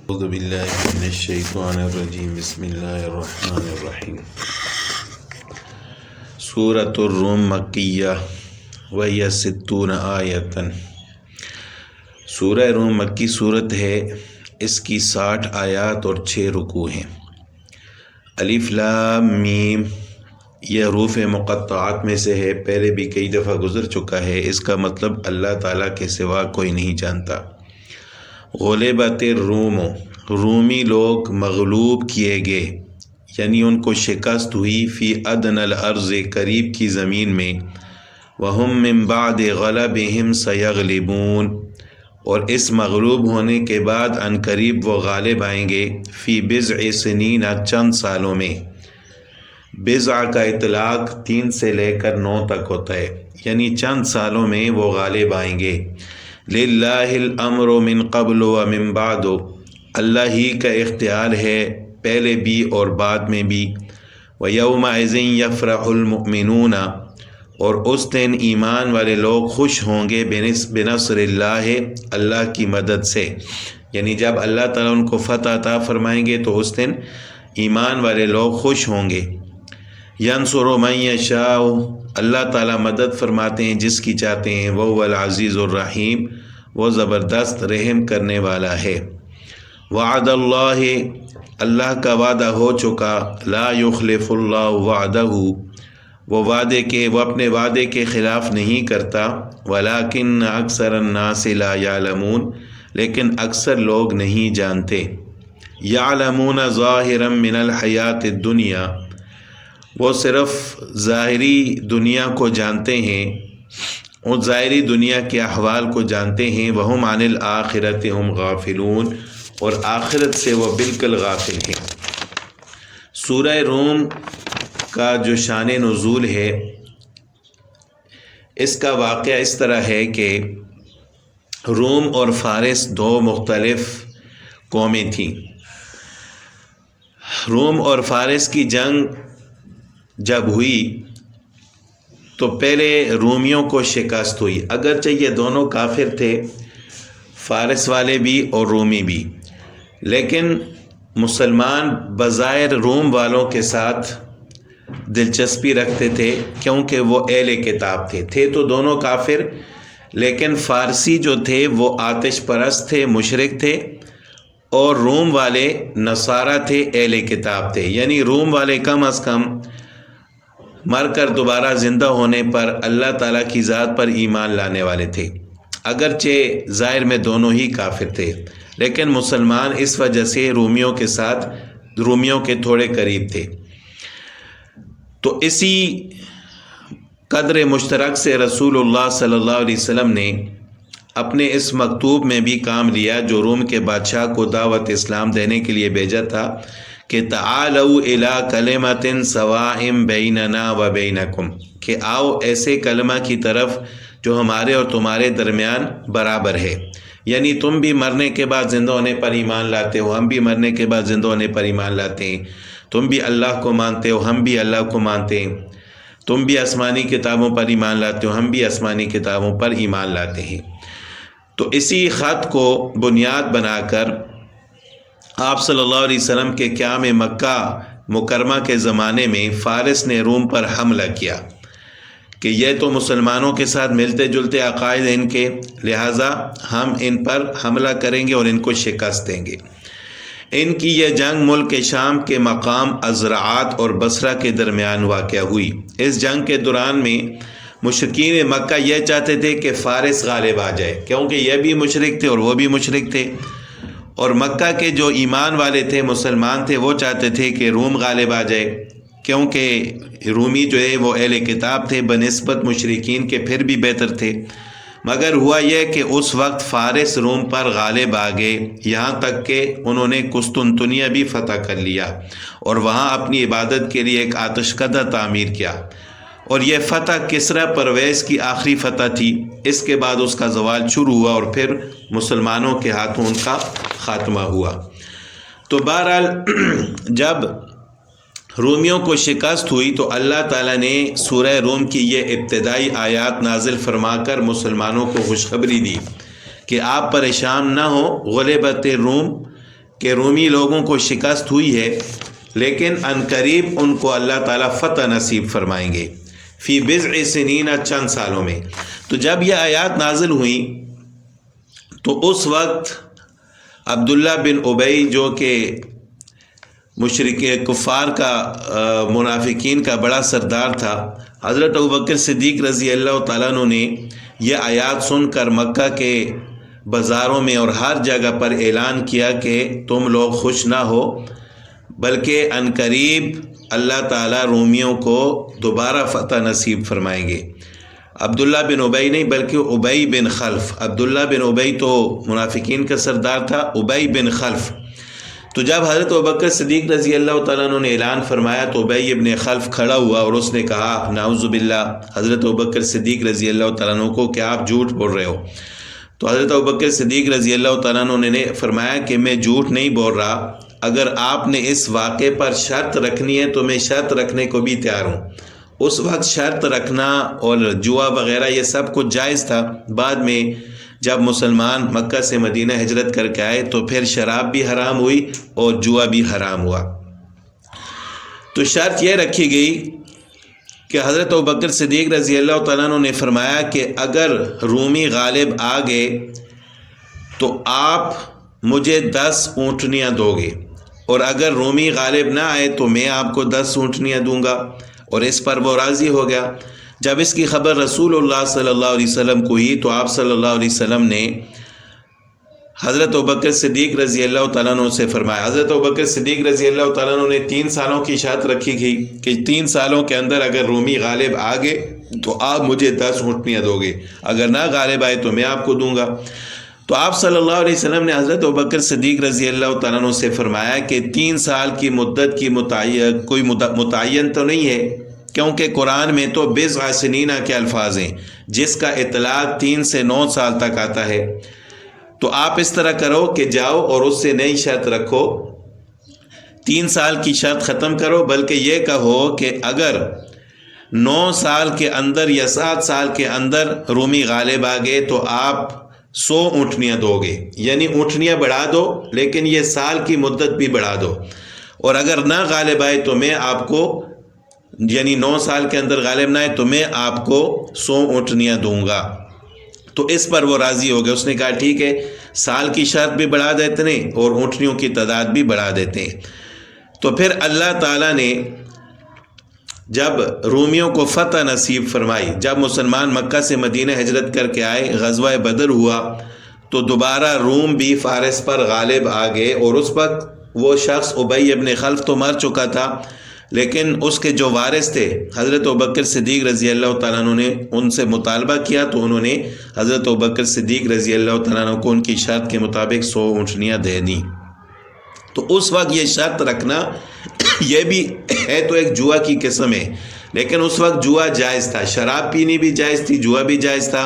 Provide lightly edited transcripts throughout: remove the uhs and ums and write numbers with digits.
اعوذ باللہ من الشیطان الرجیم بسم اللہ الرحمن الرحیم۔ سورۃ الروم مکیہ وہی 60 آیۃ۔ سورہ روم مکی صورت ہے، اس کی 60 آیات اور 6 رکوع ہیں۔ الف لام میم یہ حروف مقطعات میں سے ہے، پہلے بھی کئی دفعہ گزر چکا ہے۔ اس کا مطلب اللہ تعالیٰ کے سوا کوئی نہیں جانتا۔ غلبت الروم، رومی لوگ مغلوب کیے گئے، یعنی ان کو شکست ہوئی، فی ادنی الارض قریب کی زمین میں، وہم من بعد غلبہم سیغلبون، اور اس مغلوب ہونے کے بعد ان قریب وہ غالب آئیں گے، فی بضع سنین چند سالوں میں۔ بضع کا اطلاق 3 سے لے کر 9 تک ہوتا ہے، یعنی چند سالوں میں وہ غالب آئیں گے۔ للہ الامر من قبل و من بعد، اللہ ہی کا اختیار ہے پہلے بھی اور بعد میں بھی۔ ویومئذ یفرح المؤمنون، اور اس دن ایمان والے لوگ خوش ہوں گے، بنصر اللہ، اللہ کی مدد سے، یعنی جب اللہ تعالیٰ ان کو فتح عطا فرمائیں گے تو اس دن ایمان والے لوگ خوش ہوں گے۔ ینصر من یشاء، اللہ تعالیٰ مدد فرماتے ہیں جس کی چاہتے ہیں، وہو العزیز الرحیم، وہ زبردست رحم کرنے والا ہے۔ وعد اللہ، اللہ کا وعدہ ہو چکا، لا یخلف اللہ وعدہ، وہ اپنے وعدے کے خلاف نہیں کرتا، ولکن اکثر الناس لا یعلمون، لیکن اکثر لوگ نہیں جانتے۔ یعلمون ظاہرا من الحیات الدنیا، وہ صرف ظاہری دنیا کو جانتے ہیں، اور ظاہری دنیا کے احوال کو جانتے ہیں۔ وہم عن الآخرۃ ہم غافلون، اور آخرت سے وہ بالکل غافل ہیں۔ سورہ روم کا جو شان نزول ہے، اس کا واقعہ اس طرح ہے کہ روم اور فارس 2 مختلف قومیں تھیں۔ روم اور فارس کی جنگ جب ہوئی تو پہلے رومیوں کو شکست ہوئی، اگرچہ یہ دونوں کافر تھے، فارس والے بھی اور رومی بھی، لیکن مسلمان بظاہر روم والوں کے ساتھ دلچسپی رکھتے تھے، کیونکہ وہ اہل کتاب تھے تو دونوں کافر، لیکن فارسی جو تھے وہ آتش پرست تھے، مشرک تھے، اور روم والے نصارہ تھے، اہل کتاب تھے، یعنی روم والے کم از کم مر کر دوبارہ زندہ ہونے پر اللہ تعالیٰ کی ذات پر ایمان لانے والے تھے، اگرچہ ظاہر میں دونوں ہی کافر تھے، لیکن مسلمان اس وجہ سے رومیوں کے تھوڑے قریب تھے۔ تو اسی قدر مشترک سے رسول اللہ صلی اللہ علیہ وسلم نے اپنے اس مکتوب میں بھی کام لیا، جو روم کے بادشاہ کو دعوت اسلام دینے کے لیے بھیجا تھا، کہ تعالوا الی کلمۃ سواء بیننا و بینکم، کہ آؤ ایسے کلمہ کی طرف جو ہمارے اور تمہارے درمیان برابر ہے، یعنی تم بھی مرنے کے بعد زندہ ہونے پر ایمان لاتے ہو، ہم بھی مرنے کے بعد زندہ ہونے پر ایمان لاتے ہیں، تم بھی اللہ کو مانتے ہو، ہم بھی اللہ کو مانتے ہیں، تم بھی آسمانی کتابوں پر ایمان لاتے ہو، ہم بھی آسمانی کتابوں پر ایمان لاتے ہیں۔ تو اسی خط کو بنیاد بنا کر آپ صلی اللہ علیہ وسلم کے قیام مکہ مکرمہ کے زمانے میں فارس نے روم پر حملہ کیا کہ یہ تو مسلمانوں کے ساتھ ملتے جلتے عقائد ہیں ان کے، لہٰذا ہم ان پر حملہ کریں گے اور ان کو شکست دیں گے۔ ان کی یہ جنگ ملک شام کے مقام ازرعات اور بصرہ کے درمیان واقع ہوئی۔ اس جنگ کے دوران میں مشرکین مکہ یہ چاہتے تھے کہ فارس غالب آ جائے، کیونکہ یہ بھی مشرک تھے اور وہ بھی مشرک تھے، اور مکہ کے جو ایمان والے تھے، مسلمان تھے، وہ چاہتے تھے کہ روم غالب آ جائے، کیونکہ رومی جو ہے وہ اہل کتاب تھے، بنسبت مشرکین کے پھر بھی بہتر تھے۔ مگر ہوا یہ کہ اس وقت فارس روم پر غالب آ گئے، یہاں تک کہ انہوں نے قسطنطنیہ بھی فتح کر لیا اور وہاں اپنی عبادت کے لیے ایک آتشکدہ تعمیر کیا، اور یہ فتح کسریٰ پرویز کی آخری فتح تھی۔ اس کے بعد اس کا زوال شروع ہوا اور پھر مسلمانوں کے ہاتھوں ان کا خاتمہ ہوا۔ تو بہرحال جب رومیوں کو شکست ہوئی تو اللہ تعالیٰ نے سورہ روم کی یہ ابتدائی آیات نازل فرما کر مسلمانوں کو خوشخبری دی کہ آپ پریشان نہ ہو، غلبت روم کہ رومی لوگوں کو شکست ہوئی ہے، لیکن عنقریب ان کو اللہ تعالیٰ فتح نصیب فرمائیں گے فی بضع سنین، چند سالوں میں۔ تو جب یہ آیات نازل ہوئیں تو اس وقت عبداللہ بن ابی جو کہ مشرک کفار کا منافقین کا بڑا سردار تھا، حضرت ابوبکر صدیق رضی اللہ تعالیٰ عنہ نے یہ آیات سن کر مکہ کے بازاروں میں اور ہر جگہ پر اعلان کیا کہ تم لوگ خوش نہ ہو، بلکہ عنقریب اللہ تعالیٰ رومیوں کو دوبارہ فتح نصیب فرمائیں گے۔ عبداللہ بن ابی نہیں بلکہ ابی بن خلف، عبداللہ بن ابی تو منافقین کا سردار تھا، ابی بن خلف۔ تو جب حضرت ابوبکر صدیق رضی اللہ تعالیٰ عنہ نے اعلان فرمایا تو ابی بن خلف کھڑا ہوا اور اس نے کہا نعوذ باللہ حضرت ابوبکر صدیق رضی اللہ تعالیٰ عنہ کو کہ آپ جھوٹ بول رہے ہو۔ تو حضرت ابوبکر صدیق رضی اللہ تعالیٰ عنہ نے فرمایا کہ میں جھوٹ نہیں بول رہا، اگر آپ نے اس واقعے پر شرط رکھنی ہے تو میں شرط رکھنے کو بھی تیار ہوں۔ اس وقت شرط رکھنا اور جوا وغیرہ یہ سب کچھ جائز تھا، بعد میں جب مسلمان مکہ سے مدینہ ہجرت کر کے آئے تو پھر شراب بھی حرام ہوئی اور جوا بھی حرام ہوا۔ تو شرط یہ رکھی گئی کہ حضرت ابوبکر صدیق رضی اللہ تعالیٰ عنہ نے فرمایا کہ اگر رومی غالب آ گئے تو آپ مجھے 10 اونٹنیاں دو گے، اور اگر رومی غالب نہ آئے تو میں آپ کو 10 اونٹنیاں دوں گا۔ اور اس پر وہ راضی ہو گیا۔ جب اس کی خبر رسول اللہ صلی اللہ علیہ وسلم کو ہوئی تو آپ صلی اللہ علیہ وسلم نے حضرت ابوبکر صدیق رضی اللہ تعالیٰ عنہ سے فرمایا، حضرت ابوبکر صدیق رضی اللہ تعالیٰ عنہ نے 3 سالوں کی شرط رکھی گئی کہ 3 سالوں کے اندر اگر رومی غالب آ گئے تو آپ مجھے 10 اونٹنیاں دو گے، اگر نہ غالب آئے تو میں آپ کو دوں گا۔ تو آپ صلی اللہ علیہ وسلم نے حضرت ابوبکر صدیق رضی اللہ تعالیٰ عنہ سے فرمایا کہ 3 سال کی مدت کی کوئی متعین تو نہیں ہے، کیونکہ قرآن میں تو بضع سنین کے الفاظ ہیں جس کا اطلاق 3 سے 9 سال تک آتا ہے۔ تو آپ اس طرح کرو کہ جاؤ اور اس سے نئی شرط رکھو، 3 سال کی شرط ختم کرو، بلکہ یہ کہو کہ اگر 9 سال کے اندر یا 7 سال کے اندر رومی غالب آ گئے تو آپ 100 اونٹنیاں دو گے، یعنی اونٹنیاں بڑھا دو لیکن یہ سال کی مدت بھی بڑھا دو، اور اگر نہ غالب آئے تو میں آپ کو، یعنی 9 سال کے اندر غالب نہ آئے تو میں آپ کو 100 اونٹنیاں دوں گا۔ تو اس پر وہ راضی ہو گئے، اس نے کہا ٹھیک ہے، سال کی شرط بھی بڑھا دیتے ہیں اور اونٹنیوں کی تعداد بھی بڑھا دیتے ہیں۔ تو پھر اللہ تعالیٰ نے جب رومیوں کو فتح نصیب فرمائی، جب مسلمان مکہ سے مدینہ ہجرت کر کے آئے، غزوہ بدر ہوا، تو دوبارہ روم بھی فارس پر غالب آ گئے، اور اس وقت وہ شخص ابی بن خلف تو مر چکا تھا، لیکن اس کے جو وارث تھے حضرت ابوبکر صدیق رضی اللہ تعالیٰ عنہ نے ان سے مطالبہ کیا، تو انہوں نے حضرت ابوبکر صدیق رضی اللہ تعالیٰ عنہ کو ان کی شرط کے مطابق 100 اونٹنیاں دے دیں۔ تو اس وقت یہ شرط رکھنا یہ بھی ہے تو ایک جوا کی قسم ہے، لیکن اس وقت جوا جائز تھا، شراب پینی بھی جائز تھی، جوا بھی جائز تھا۔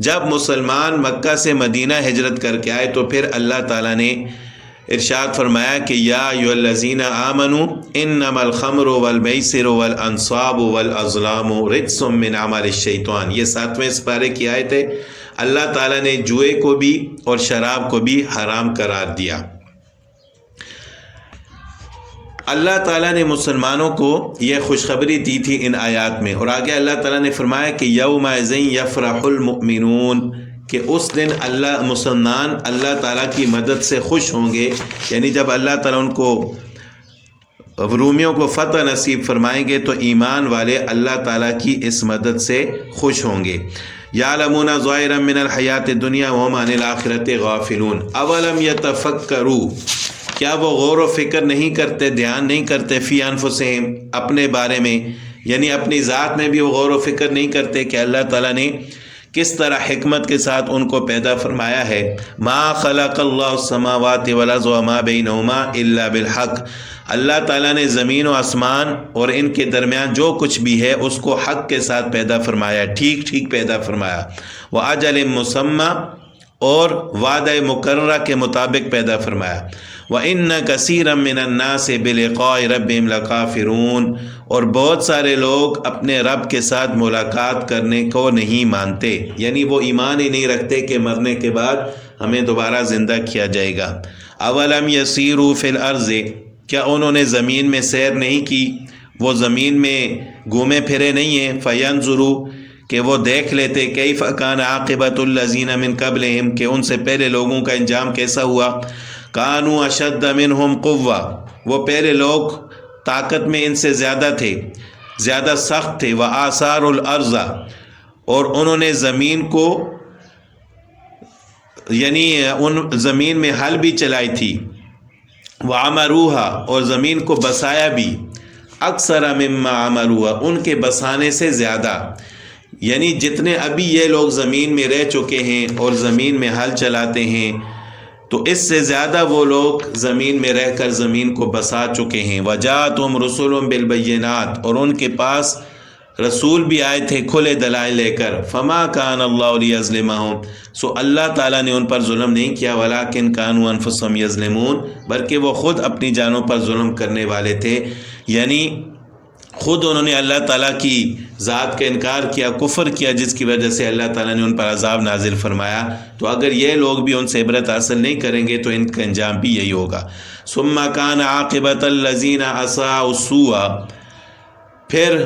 جب مسلمان مکہ سے مدینہ ہجرت کر کے آئے تو پھر اللہ تعالیٰ نے ارشاد فرمایا کہ یا ایھا الذین آمنوا انما الخمر والمیسر والانصاب والازلام رجس من عمل الشیطان، یہ 7ویں سپارے کی آیت ہے۔ اللہ تعالیٰ نے جوئے کو بھی اور شراب کو بھی حرام قرار دیا۔ اللہ تعالیٰ نے مسلمانوں کو یہ خوشخبری دی تھی ان آیات میں، اور آگے اللہ تعالیٰ نے فرمایا کہ یومئذ یفرح المؤمنون، کہ اس دن مسلمان اللہ تعالیٰ کی مدد سے خوش ہوں گے، یعنی جب اللہ تعالیٰ ان کو رومیوں کو فتح نصیب فرمائیں گے تو ایمان والے اللہ تعالیٰ کی اس مدد سے خوش ہوں گے۔ یعلمون ظاہرا من الحیات الدنیا وهم عن الآخرۃ غافلون اولم یتفکروا، کیا وہ غور و فکر نہیں کرتے، دھیان نہیں کرتے، فی انفسہم، اپنے بارے میں، یعنی اپنی ذات میں بھی وہ غور و فکر نہیں کرتے کہ اللہ تعالیٰ نے کس طرح حکمت کے ساتھ ان کو پیدا فرمایا ہے۔ ما خلق اللہ السماوات والارض وما بینہما الا بالحق، اللہ تعالیٰ نے زمین و آسمان اور ان کے درمیان جو کچھ بھی ہے اس کو حق کے ساتھ پیدا فرمایا، ٹھیک ٹھیک پیدا فرمایا۔ وَأَجَلٍ مُّسَمًّى، اور وعدہ مقررہ کے مطابق پیدا فرمایا۔ وَإِنَّ كَثِيرًا مِّنَ النَّاسِ بِلِقَاءِ رَبِّهِمْ لَكَافِرُونَ، اور بہت سارے لوگ اپنے رب کے ساتھ ملاقات کرنے کو نہیں مانتے، یعنی وہ ایمان ہی نہیں رکھتے کہ مرنے کے بعد ہمیں دوبارہ زندہ کیا جائے گا۔ اولم یسیروا فی الارض، کیا انہوں نے زمین میں سیر نہیں کی، وہ زمین میں گھومے پھرے نہیں ہیں، فینظروا، کہ وہ دیکھ لیتے، کیف کان عاقبۃ الذین من قبلہم، کہ ان سے پہلے لوگوں کا انجام کیسا ہوا، کانوا اشد منہم قوہ، وہ پہلے لوگ طاقت میں ان سے زیادہ تھے، زیادہ سخت تھے، وآثاروا الارض، اور انہوں نے زمین کو یعنی ان زمین میں ہل بھی چلائی تھی، وعمروها، اور زمین کو بسایا بھی، اکثر مما عمروها، ان کے بسانے سے زیادہ، یعنی جتنے ابھی یہ لوگ زمین میں رہ چکے ہیں اور زمین میں ہل چلاتے ہیں تو اس سے زیادہ وہ لوگ زمین میں رہ کر زمین کو بسا چکے ہیں۔ وجاءتہم رسلہم بالبینات، اور ان کے پاس رسول بھی آئے تھے کھلے دلائل لے کر، فما کان اللہ لیظلمہم، سو اللہ تعالیٰ نے ان پر ظلم نہیں کیا، ولکن کانوا انفسہم یظلمون، بلکہ وہ خود اپنی جانوں پر ظلم کرنے والے تھے، یعنی خود انہوں نے اللہ تعالیٰ کی ذات کا انکار کیا، کفر کیا، جس کی وجہ سے اللہ تعالیٰ نے ان پر عذاب نازل فرمایا۔ تو اگر یہ لوگ بھی ان سے عبرت حاصل نہیں کریں گے تو ان کا انجام بھی یہی ہوگا۔ ثم کان عاقبۃ الذین اساءوا السوء، پھر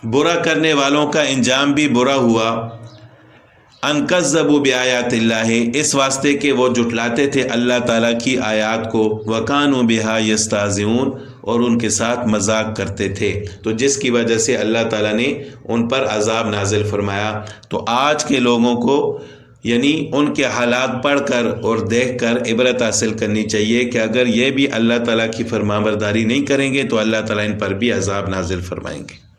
برا کرنے والوں کا انجام بھی برا ہوا، ان کذبوا بآیات اللہ، اس واسطے کہ وہ جھٹلاتے تھے اللہ تعالیٰ کی آیات کو، وکانوا بہا یستہزئون، اور ان کے ساتھ مذاق کرتے تھے، تو جس کی وجہ سے اللہ تعالیٰ نے ان پر عذاب نازل فرمایا۔ تو آج کے لوگوں کو یعنی ان کے حالات پڑھ کر اور دیکھ کر عبرت حاصل کرنی چاہیے کہ اگر یہ بھی اللہ تعالیٰ کی فرمانبرداری نہیں کریں گے تو اللہ تعالیٰ ان پر بھی عذاب نازل فرمائیں گے۔